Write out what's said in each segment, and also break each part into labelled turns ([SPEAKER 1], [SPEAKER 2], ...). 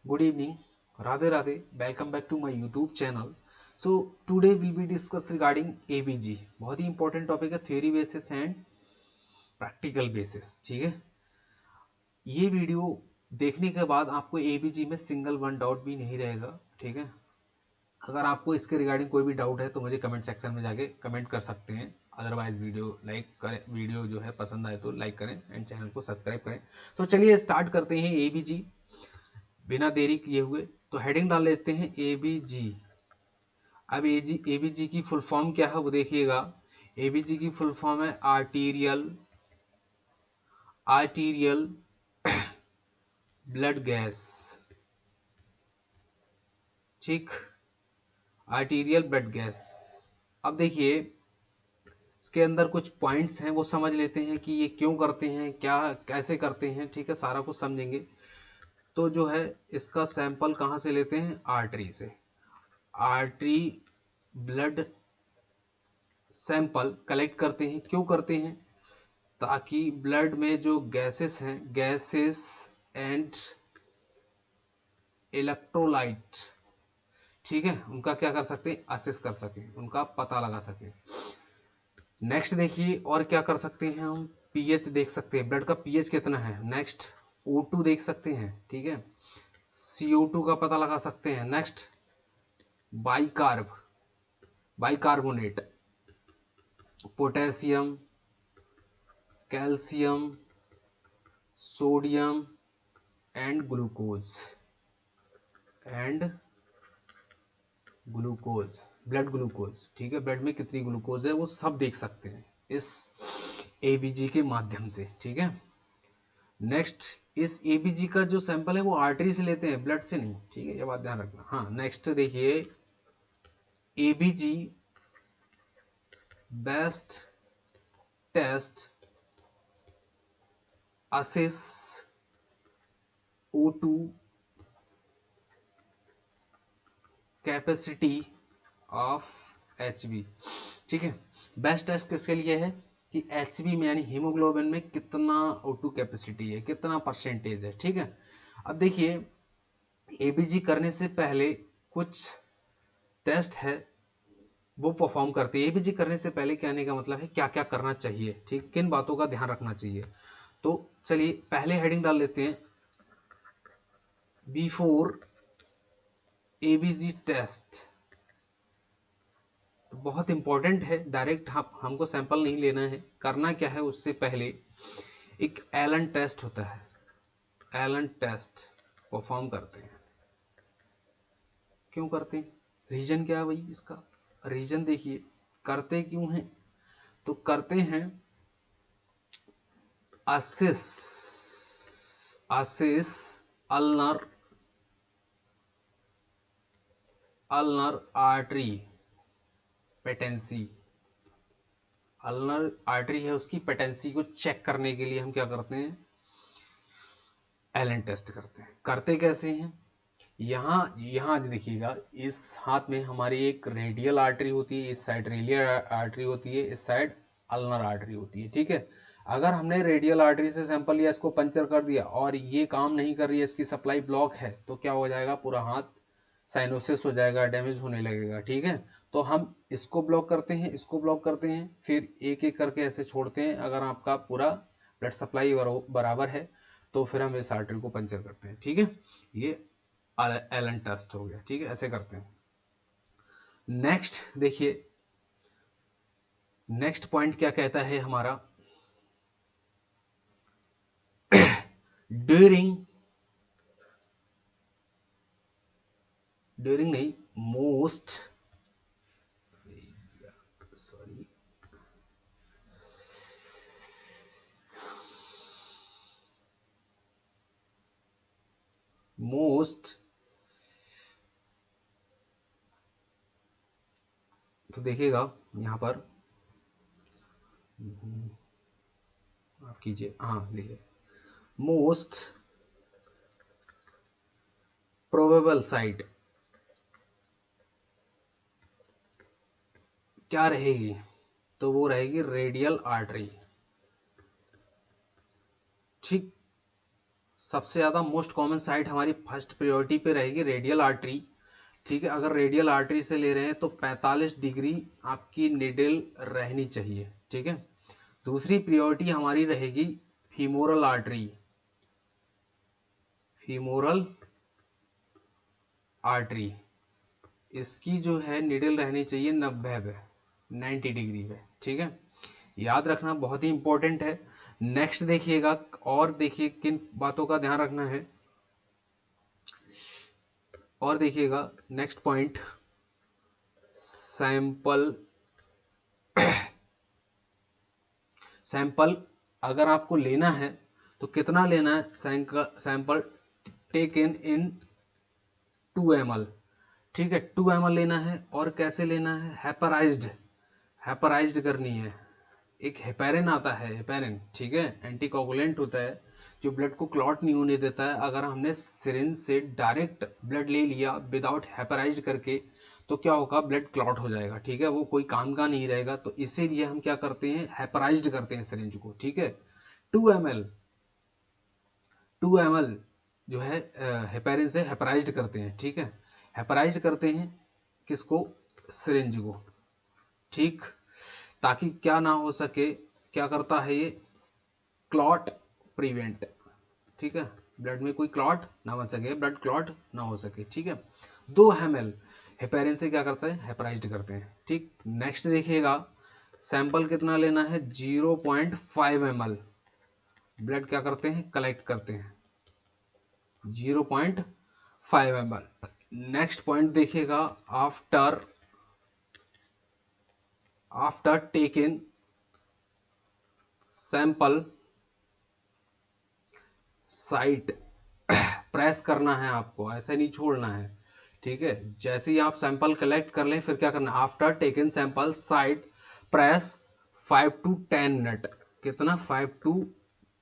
[SPEAKER 1] Good evening, Radhe Radhe. Welcome back to my YouTube channel. So today we'll be discuss regarding ABG. बहुत ही important topic है, theory basis and practical basis. ठीक है, ये video देखने के बाद आपको ABG में सिंगल वन डाउट भी नहीं रहेगा. ठीक है, अगर आपको इसके रिगार्डिंग कोई भी डाउट है तो मुझे कमेंट सेक्शन में जाके कमेंट कर सकते हैं. अदरवाइज वीडियो लाइक करें, वीडियो जो है पसंद आए तो लाइक करें एंड चैनल को सब्सक्राइब करें. तो चलिए स्टार्ट करते हैं ABG बिना देरी किए हुए. तो हेडिंग डाल लेते हैं ABG. अब एबीजी की फुल फॉर्म क्या है वो देखिएगा. एबीजी की फुल फॉर्म है आर्टीरियल आर्टीरियल ब्लड गैस. ठीक, आर्टीरियल ब्लड गैस. अब देखिए इसके अंदर कुछ पॉइंट्स हैं वो समझ लेते हैं कि ये क्यों करते हैं, क्या कैसे करते हैं. ठीक है, सारा कुछ समझेंगे. तो जो है इसका सैंपल कहाँ से लेते हैं, आर्टरी से. आर्टरी ब्लड सैंपल कलेक्ट करते हैं. क्यों करते हैं, ताकि ब्लड में जो गैसेस हैं, गैसेस एंड इलेक्ट्रोलाइट, ठीक है, उनका क्या कर सकते हैं, असेस कर सकें, उनका पता लगा सकें. नेक्स्ट देखिए और क्या कर सकते हैं हम, पीएच देख सकते हैं, ब्लड का पीएच कितना है. नेक्स्ट O2 देख सकते हैं. ठीक है, CO2 का पता लगा सकते हैं. Next bicarbonate, potassium, calcium, sodium and glucose, blood glucose. ठीक है, ब्लड में कितनी ग्लूकोज है वो सब देख सकते हैं इस एबीजी के माध्यम से. ठीक है, नेक्स्ट इस एबीजी का जो सैंपल है वो आर्टरी से लेते हैं, ब्लड से नहीं. ठीक है, ये बात ध्यान रखना. हाँ, नेक्स्ट देखिए ABG best test assess O2 capacity of HB. ठीक है, बेस्ट टेस्ट किसके लिए है कि HB में यानी हीमोग्लोबिन में कितना O2 कैपेसिटी है, कितना परसेंटेज है. ठीक है, अब देखिए ABG करने से पहले कुछ टेस्ट है वो परफॉर्म करते हैं. ABG करने से पहले कहने का मतलब है क्या क्या करना चाहिए. ठीक, किन बातों का ध्यान रखना चाहिए. तो चलिए पहले हेडिंग डाल लेते हैं, बिफोर ABG टेस्ट. तो बहुत इंपॉर्टेंट है, डायरेक्ट हमको सैंपल नहीं लेना है. करना क्या है, उससे पहले एक एलन टेस्ट होता है, एलन टेस्ट परफॉर्म करते हैं. क्यों करते हैं, रीजन क्या है भाई इसका, रीजन देखिए करते क्यों हैं. तो करते हैं assess assess ulnar ulnar artery patency. Ulnar artery है, उसकी पेटेंसी को चेक करने के लिए हम क्या करते हैं, एलन टेस्ट करते हैं. करते कैसे हैं, यहाँ यहाँ देखिएगा इस हाथ में हमारी एक रेडियल आर्टरी होती है, इस साइड रेडियल आर्टरी होती है, इस साइड अल्नर आर्टरी होती है. ठीक है, अगर हमने रेडियल आर्टरी से सैंपल लिया, इसको पंचर कर दिया और ये काम नहीं कर रही है, इसकी सप्लाई ब्लॉक है, तो क्या हो जाएगा, पूरा हाथ साइनोसिस हो जाएगा, डैमेज होने लगेगा. ठीक है, तो हम इसको ब्लॉक करते हैं, इसको ब्लॉक करते हैं, फिर एक एक करके ऐसे छोड़ते हैं. अगर आपका पूरा ब्लड सप्लाई बराबर है तो फिर हम इस आर्टरी को पंचर करते हैं. ठीक है, ये एलन टेस्ट हो गया. ठीक है, ऐसे करते हैं. नेक्स्ट देखिए, नेक्स्ट पॉइंट क्या कहता है हमारा, ड्यूरिंग ड्यूरिंग नहीं, मोस्ट, सॉरी, मोस्ट. तो देखिएगा यहां पर आप कीजिए, हाँ लिखिए, मोस्ट प्रोबेबल साइट क्या रहेगी, तो वो रहेगी रेडियल आर्टरी. ठीक, सबसे ज़्यादा मोस्ट कॉमन साइट हमारी फर्स्ट प्रायोरिटी पे रहेगी रेडियल आर्टरी। ठीक है, अगर रेडियल आर्टरी से ले रहे हैं तो 45 डिग्री आपकी निडल रहनी चाहिए। ठीक है, दूसरी प्रायोरिटी हमारी रहेगी फीमोरल आर्टरी। फीमोरल आर्टरी इसकी जो है निडल रहनी चाहिए 90 पे, 90 डिग्री पे। ठीक है, याद रखना बहुत ही इंपॉर्टेंट है। नेक्स्ट देखिएगा, और देखिए किन बातों का ध्यान रखना है, और देखिएगा नेक्स्ट पॉइंट, सैंपल। सैंपल अगर आपको लेना है तो कितना लेना है, सैंपल टेक इन 2 ml। ठीक है, 2 ml लेना है, और कैसे लेना है, हेपराइज्ड करनी है। एक हेपेरिन आता है, हेपेरिन, ठीक है, एंटीकोगुलेंट होता है जो ब्लड को क्लॉट नहीं होने देता है। अगर हमने सिरिंज से डायरेक्ट ब्लड ले लिया विदाउट हेपराइज करके तो क्या होगा, ब्लड क्लॉट हो जाएगा। ठीक है, वो कोई काम का नहीं रहेगा, तो इसीलिए हम क्या करते हैं, हेपराइज्ड करते हैं सिरिंज को। ठीक है, 2 ml 2 ml जो है हेपेरिन से हेपराइज्ड करते हैं। ठीक है, हेपराइज्ड करते हैं किसको, सिरिंज को। ठीक, ताकि क्या ना हो सके, क्या करता है ये, क्लॉट प्रिवेंट। ठीक है, ब्लड में कोई क्लॉट ना बन सके, ब्लड क्लॉट ना हो सके। ठीक है, 2 ml हेपेरिन से क्या करते हैं, हेपराइज्ड करते हैं। ठीक, नेक्स्ट देखिएगा, सैंपल कितना लेना है, 0.5 ml ब्लड क्या करते हैं, कलेक्ट करते हैं, 0.5 ml। नेक्स्ट पॉइंट देखिएगा, after taken sample site press करना है आपको, ऐसे नहीं छोड़ना है। ठीक है, जैसे ही आप सैंपल कलेक्ट कर लें फिर क्या करना है, after taken sample site press 5 to 10 minute. कितना, 5 to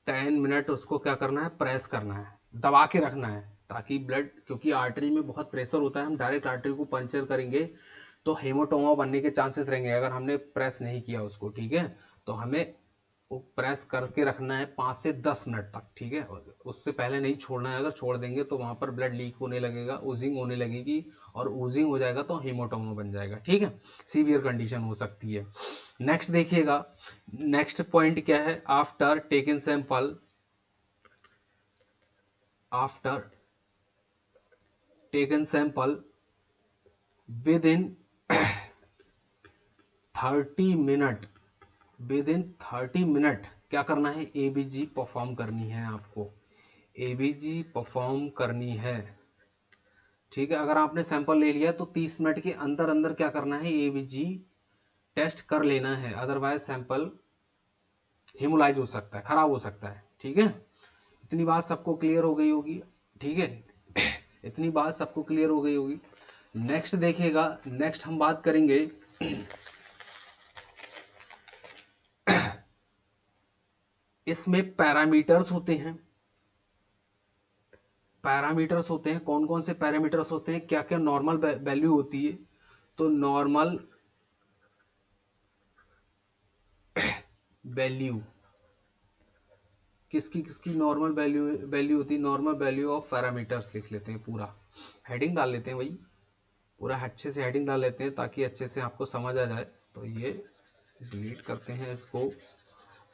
[SPEAKER 1] 10 मिनट उसको क्या करना है, प्रेस करना है, दबा के रखना है, ताकि ब्लड, क्योंकि आर्टरी में बहुत प्रेशर होता है, हम डायरेक्ट आर्टरी को पंचर करेंगे तो हेमोटोमा बनने के चांसेस रहेंगे अगर हमने प्रेस नहीं किया उसको। ठीक है, तो हमें वो प्रेस करके रखना है 5 से 10 मिनट तक। ठीक है, उससे पहले नहीं छोड़ना है, अगर छोड़ देंगे तो वहाँ पर ब्लड लीक होने लगेगा, ऊजिंग होने लगेगी, और ऊजिंग हो जाएगा तो हीमोटोमा बन जाएगा। ठीक है, सीवियर कंडीशन हो सकती है। नेक्स्ट देखिएगा, नेक्स्ट पॉइंट क्या है, after taken sample, after taken sample with in 30 minute, with in 30 minute क्या करना है, एबीजी परफॉर्म करनी है आपको, एबीजी परफॉर्म करनी है। ठीक है, अगर आपने सैंपल ले लिया तो 30 मिनट के अंदर अंदर क्या करना है, एबीजी टेस्ट कर लेना है, अदरवाइज सैंपल हेमोलाइज हो सकता है, खराब हो सकता है। ठीक है, इतनी बात सबको क्लियर हो गई होगी। ठीक है, इतनी बात सबको क्लियर हो गई होगी। नेक्स्ट देखिएगा, नेक्स्ट हम बात करेंगे इसमें पैरामीटर्स होते हैं, पैरामीटर्स होते हैं, कौन कौन से पैरामीटर्स होते हैं, क्या क्या नॉर्मल वैल्यू होती है। तो नॉर्मल वैल्यू किसकी किसकी नॉर्मल वैल्यू वैल्यू होती है, नॉर्मल वैल्यू ऑफ पैरामीटर्स लिख लेते हैं, पूरा हेडिंग डाल लेते हैं भाई, पूरा अच्छे से हेडिंग डाल लेते हैं ताकि अच्छे से आपको समझ आ जाए। तो ये डिलीट करते हैं इसको,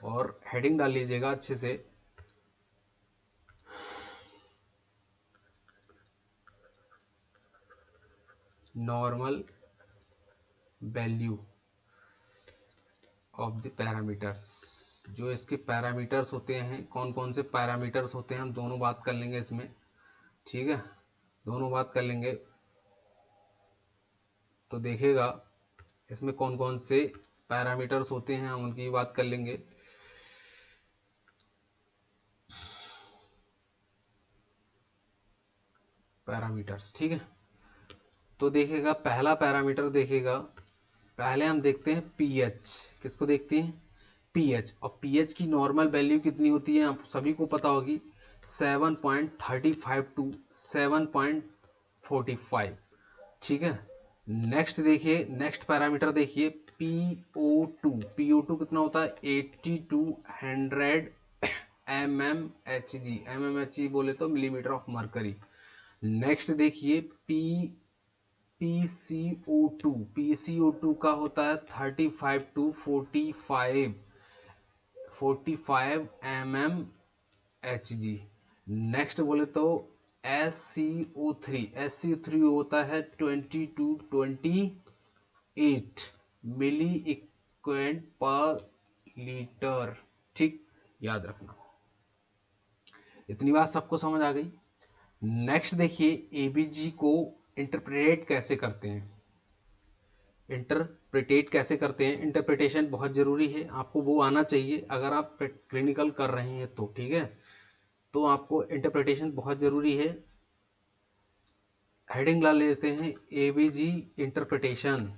[SPEAKER 1] और हेडिंग डाल लीजिएगा अच्छे से, normal value of the parameters. जो इसके पैरामीटर्स होते हैं, कौन कौन से पैरामीटर्स होते हैं, हम दोनों बात कर लेंगे इसमें। ठीक है, दोनों बात कर लेंगे। तो देखिएगा इसमें कौन कौन से पैरामीटर्स होते हैं, हम उनकी बात कर लेंगे। पैरामीटर्स, ठीक है, तो देखिएगा पहला पैरामीटर देखिएगा, पहले हम देखते हैं पीएच। किसको देखते हैं, पीएच। और पीएच की नॉर्मल वैल्यू कितनी होती है, आप सभी को पता होगी, 7.35 टू 7.45। ठीक है, नेक्स्ट देखिए, नेक्स्ट पैरामीटर देखिए, PO2। PO2 कितना होता है, 80 to 100 mmHg बोले तो मिलीमीटर ऑफ मरकरी। नेक्स्ट देखिए PCO2 का होता है 35 to 45 mmHg। नेक्स्ट बोले तो SCO3 होता है 20 to 28 मिली इक्वेंट पर लीटर। ठीक, याद रखना। इतनी बात सबको समझ आ गई। नेक्स्ट देखिए एबीजी को इंटरप्रेट कैसे करते हैं। इंटरप्रिटेशन बहुत जरूरी है, आपको वो आना चाहिए अगर आप क्लिनिकल कर रहे हैं तो। ठीक है, तो आपको इंटरप्रिटेशन बहुत जरूरी है। हेडिंग ला लेते हैं ABG interpretation.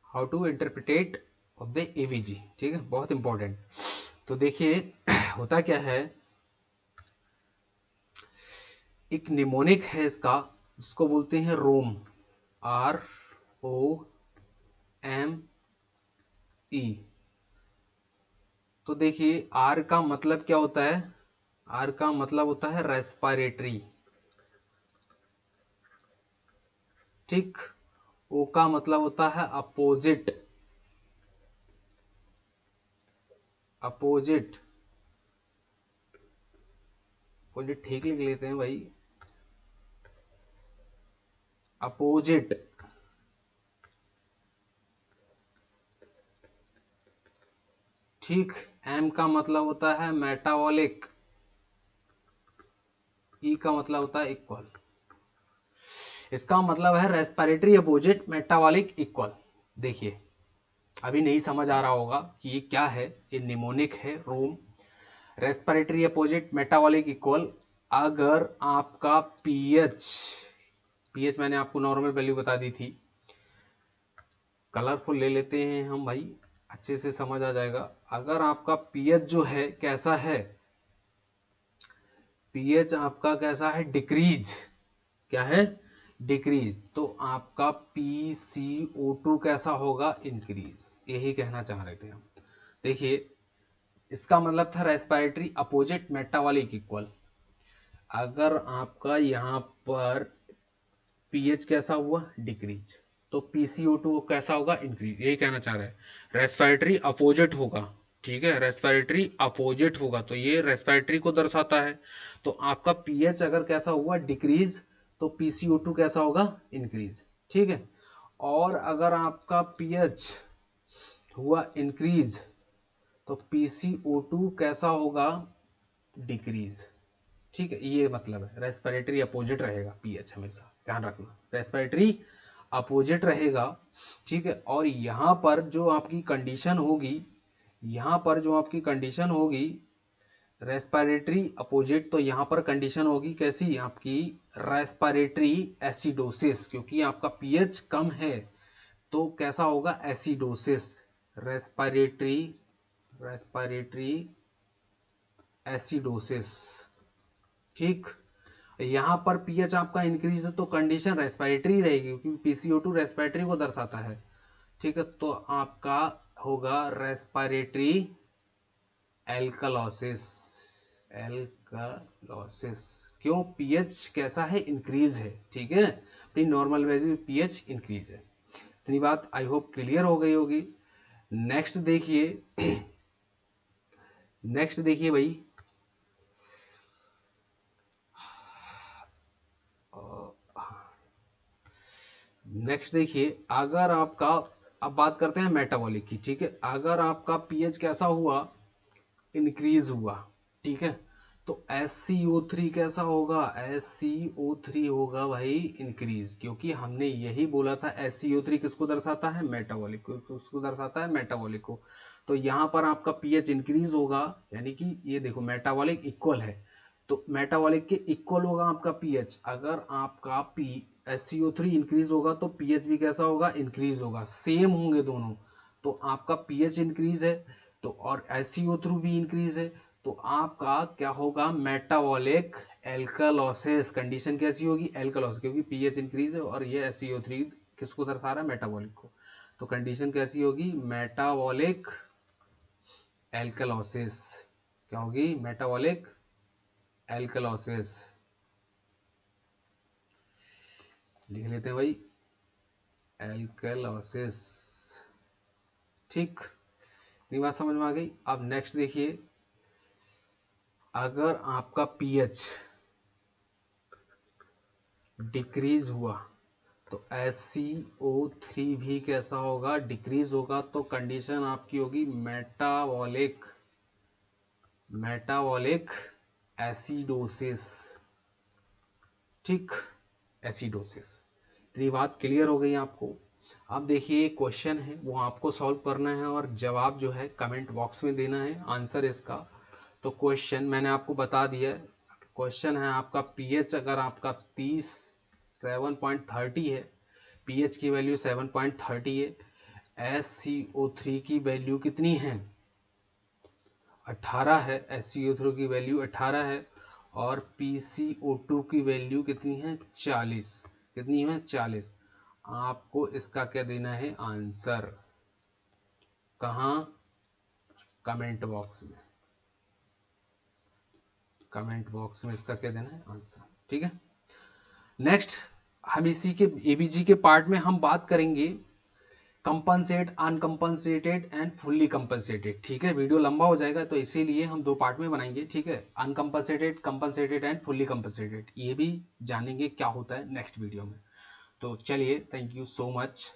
[SPEAKER 1] How to interpret of the ABG. ठीक है, बहुत इंपॉर्टेंट। तो देखिए होता क्या है, एक निमोनिक है इसका जिसको बोलते हैं रोम, ROME। तो देखिए आर का मतलब क्या होता है, आर का मतलब होता है रेस्पिरेटरी। ठीक, ओ का मतलब होता है अपोजिट। ठीक लिख लेते हैं भाई, अपोजिट। ठीक, एम का मतलब होता है मेटाबॉलिक, ई का मतलब होता है इक्वल। इसका मतलब है रेस्पिरेटरी अपोजिट मेटाबॉलिक इक्वल। देखिए अभी नहीं समझ आ रहा होगा कि ये क्या है, ये निमोनिक है रोम, रेस्पिरेटरी अपोजिट मेटाबॉलिक इक्वल। अगर आपका पीएच मैंने आपको नॉर्मल वैल्यू बता दी थी, कलरफुल ले लेते हैं हम भाई, अच्छे से समझ आ जाएगा। अगर आपका पीएच जो है कैसा है, पीएच आपका कैसा है, डिक्रीज, क्या है, डिक्रीज, तो आपका PCO2 कैसा होगा, इंक्रीज। यही कहना चाह रहे थे हम। देखिए इसका मतलब था रेस्पिरेटरी अपोजिट मेटाबॉलिक इक्वल। अगर आपका यहाँ पर पीएच कैसा हुआ, डिक्रीज, तो PCO2 कैसा होगा, इंक्रीज। यही कहना चाह रहे हैं, रेस्पिरेटरी अपोजिट होगा। ठीक है, रेस्पिरेटरी अपोजिट होगा तो ये रेस्पिरेटरी को दर्शाता है। तो आपका पीएच अगर कैसा हुआ, डिक्रीज, तो PCO2 कैसा होगा, इंक्रीज। ठीक है, और अगर आपका पीएच हुआ इंक्रीज तो PCO2 कैसा होगा, डिक्रीज। ठीक है, ये मतलब है रेस्पिरेटरी अपोजिट रहेगा पीएच, हमेशा ध्यान रखना रेस्पिरेटरी अपोजिट रहेगा। ठीक है, और यहाँ पर जो आपकी कंडीशन होगी, रेस्पिरेटरी अपोजिट, तो यहाँ पर कंडीशन होगी कैसी आपकी, रेस्पिरेटरी एसिडोसिस, क्योंकि आपका पीएच कम है तो कैसा होगा, एसिडोसिस, रेस्पिरेटरी एसिडोसिस। ठीक, यहाँ पर पीएच आपका इंक्रीज है तो कंडीशन रेस्पिरेटरी रहेगी क्योंकि PCO2 रेस्पिरेटरी को दर्शाता है। ठीक है, तो आपका होगा रेस्पिरेटरी एल्कलोसिस। क्यों, पीएच कैसा है, इंक्रीज है। ठीक है, अपनी नॉर्मल वैल्यू पीएच इंक्रीज है। इतनी बात आई होप क्लियर हो गई होगी। नेक्स्ट देखिए भाई, नेक्स्ट देखिए अगर आपका, अब बात करते हैं मेटाबॉलिक की। ठीक है, अगर आपका पीएच कैसा हुआ, इंक्रीज हुआ, ठीक है, तो SCO3 कैसा होगा, SCO3 होगा भाई इंक्रीज, क्योंकि हमने यही बोला था SCO3 किसको दर्शाता है, मेटाबॉलिक को, किसको दर्शाता है, मेटाबॉलिक को। तो यहाँ पर आपका पीएच इंक्रीज होगा, यानी कि ये देखो मेटाबॉलिक इक्वल है, तो मेटाबॉलिक के इक्वल होगा आपका पीएच। अगर आपका SCO3 इंक्रीज होगा तो पीएच भी कैसा होगा, इंक्रीज होगा, सेम होंगे दोनों। तो आपका पीएच इंक्रीज है तो, और SCO3 भी इंक्रीज है, तो आपका क्या होगा, मेटाबॉलिक एल्कलोसिस। कंडीशन कैसी होगी, एल्कलोसिस, क्योंकि पीएच इंक्रीज है और ये SCO3 किसको दर्शा रहा है, मेटाबॉलिक को। तो कंडीशन कैसी होगी, मेटाबॉलिक एल्कलॉसिस। क्या होगी, मेटाबॉलिक एल्कलॉसिस। लिख लेते हैं भाई, एल्कलॉसिस। ठीक, ये बात समझ में आ गई। अब नेक्स्ट देखिए, अगर आपका पीएच डिक्रीज हुआ तो SCO3 भी कैसा होगा, डिक्रीज होगा। तो कंडीशन आपकी होगी मेटाबॉलिक एसिडोसिस। ठीक, एसिडोसिस। तो ये बात क्लियर हो गई आपको। अब देखिए क्वेश्चन है वो आपको सॉल्व करना है और जवाब जो है कमेंट बॉक्स में देना है, आंसर इसका। तो क्वेश्चन मैंने आपको बता दिया। क्वेश्चन है आपका, पीएच अगर आपका 7.30 है, पीएच की वैल्यू 7.30 है, SCO3 की वैल्यू कितनी है, 18 है। SCO3 की वैल्यू 18 है और PCO2 की वैल्यू कितनी है, 40। कितनी है, 40। आपको इसका क्या देना है, आंसर। कहाँ, कमेंट बॉक्स में। कमेंट बॉक्स में इसका क्या देना है, आंसर। ठीक है, नेक्स्ट हम इसी के एबीजी के पार्ट में हम बात करेंगे कंपनसेट, अनकंपनसेटेड एंड फुल्ली कंपनसेटेड। ठीक है, वीडियो लंबा हो जाएगा तो इसीलिए हम 2 पार्ट में बनाएंगे। ठीक है, अनकंपनसेटेड, कंपनसेटेड एंड फुल्ली कंपनसेटेड, ये भी जानेंगे क्या होता है नेक्स्ट वीडियो में। तो चलिए, थैंक यू सो मच।